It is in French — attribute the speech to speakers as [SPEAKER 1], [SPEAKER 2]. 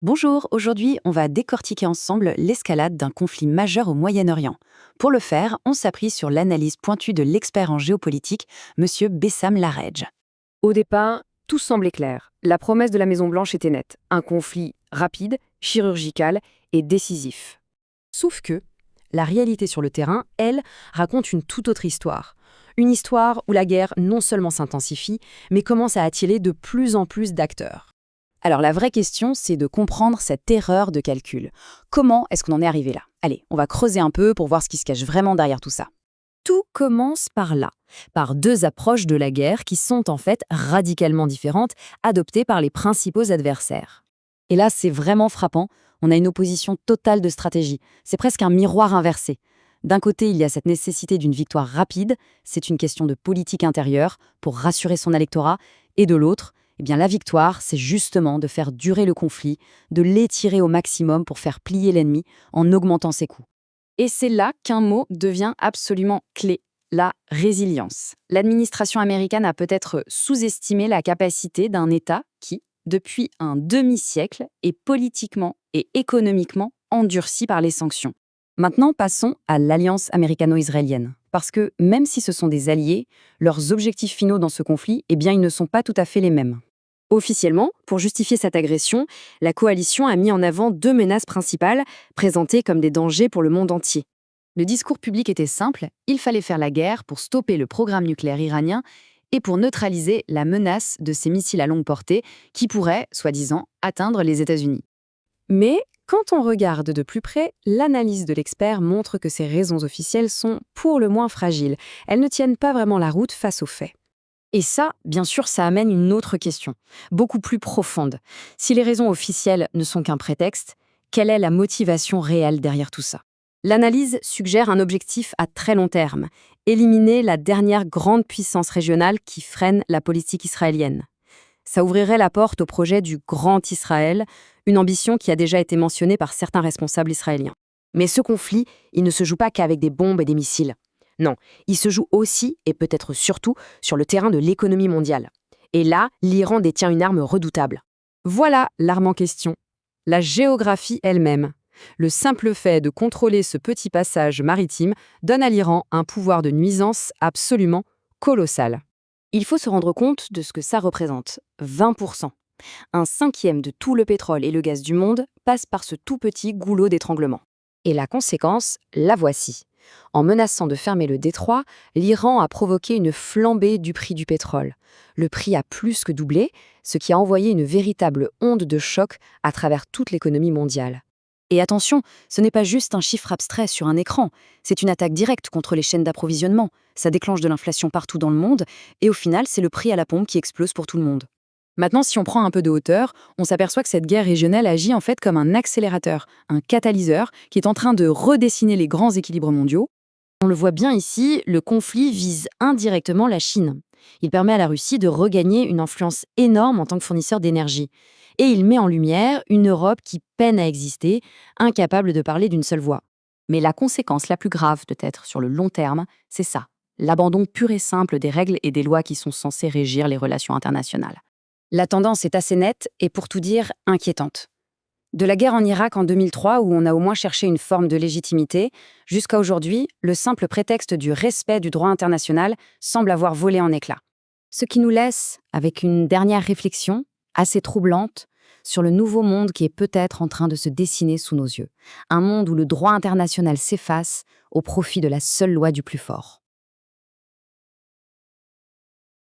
[SPEAKER 1] Bonjour, aujourd'hui on va décortiquer ensemble l'escalade d'un conflit majeur au Moyen-Orient. Pour le faire, on s'appuie sur l'analyse pointue de l'expert en géopolitique, Monsieur Bessam Laredj.
[SPEAKER 2] Au départ, tout semblait clair. La promesse de la Maison-Blanche était nette. Un conflit rapide, chirurgical et décisif. Sauf que la réalité sur le terrain, elle, raconte une toute autre histoire. Une histoire où la guerre non seulement s'intensifie, mais commence à attirer de plus en plus d'acteurs.
[SPEAKER 1] Alors la vraie question, c'est de comprendre cette erreur de calcul. Comment est-ce qu'on en est arrivé là? Allez, on va creuser un peu pour voir ce qui se cache vraiment derrière tout ça.
[SPEAKER 2] Tout commence par là, par deux approches de la guerre qui sont en fait radicalement différentes, adoptées par les principaux adversaires.
[SPEAKER 1] Et là, c'est vraiment frappant. On a une opposition totale de stratégie. C'est presque un miroir inversé. D'un côté, il y a cette nécessité d'une victoire rapide, c'est une question de politique intérieure pour rassurer son électorat, et de l'autre, eh bien, la victoire, c'est justement de faire durer le conflit, de l'étirer au maximum pour faire plier l'ennemi en augmentant ses coûts. Et c'est là qu'un mot devient absolument clé, la résilience. L'administration américaine a peut-être sous-estimé la capacité d'un État qui, depuis un demi-siècle, est politiquement et économiquement endurci par les sanctions. Maintenant, passons à l'alliance américano-israélienne. Parce que même si ce sont des alliés, leurs objectifs finaux dans ce conflit, eh bien, ils ne sont pas tout à fait les mêmes.
[SPEAKER 2] Officiellement, pour justifier cette agression, la coalition a mis en avant deux menaces principales, présentées comme des dangers pour le monde entier.
[SPEAKER 1] Le discours public était simple, il fallait faire la guerre pour stopper le programme nucléaire iranien et pour neutraliser la menace de ces missiles à longue portée qui pourraient, soi-disant, atteindre les États-Unis.
[SPEAKER 2] Mais quand on regarde de plus près, l'analyse de l'expert montre que ces raisons officielles sont pour le moins fragiles. Elles ne tiennent pas vraiment la route face aux faits.
[SPEAKER 1] Et ça, bien sûr, ça amène une autre question, beaucoup plus profonde. Si les raisons officielles ne sont qu'un prétexte, quelle est la motivation réelle derrière tout ça? L'analyse suggère un objectif à très long terme, éliminer la dernière grande puissance régionale qui freine la politique israélienne. Ça ouvrirait la porte au projet du Grand Israël, une ambition qui a déjà été mentionnée par certains responsables israéliens. Mais ce conflit, il ne se joue pas qu'avec des bombes et des missiles. Non, il se joue aussi, et peut-être surtout, sur le terrain de l'économie mondiale. Et là, l'Iran détient une arme redoutable.
[SPEAKER 2] Voilà l'arme en question. La géographie elle-même. Le simple fait de contrôler ce petit passage maritime donne à l'Iran un pouvoir de nuisance absolument colossal.
[SPEAKER 1] Il faut se rendre compte de ce que ça représente. 20%. Un cinquième de tout le pétrole et le gaz du monde passe par ce tout petit goulot d'étranglement. Et la conséquence, la voici. En menaçant de fermer le détroit, l'Iran a provoqué une flambée du prix du pétrole. Le prix a plus que doublé, ce qui a envoyé une véritable onde de choc à travers toute l'économie mondiale. Et attention, ce n'est pas juste un chiffre abstrait sur un écran, c'est une attaque directe contre les chaînes d'approvisionnement. Ça déclenche de l'inflation partout dans le monde, et au final, c'est le prix à la pompe qui explose pour tout le monde. Maintenant, si on prend un peu de hauteur, on s'aperçoit que cette guerre régionale agit en fait comme un accélérateur, un catalyseur qui est en train de redessiner les grands équilibres mondiaux. On le voit bien ici, le conflit vise indirectement la Chine. Il permet à la Russie de regagner une influence énorme en tant que fournisseur d'énergie. Et il met en lumière une Europe qui peine à exister, incapable de parler d'une seule voix. Mais la conséquence la plus grave, peut-être sur le long terme, c'est ça, l'abandon pur et simple des règles et des lois qui sont censées régir les relations internationales. La tendance est assez nette et, pour tout dire, inquiétante. De la guerre en Irak en 2003, où on a au moins cherché une forme de légitimité, jusqu'à aujourd'hui, le simple prétexte du respect du droit international semble avoir volé en éclats. Ce qui nous laisse avec une dernière réflexion, assez troublante, sur le nouveau monde qui est peut-être en train de se dessiner sous nos yeux. Un monde où le droit international s'efface au profit de la seule loi du plus fort.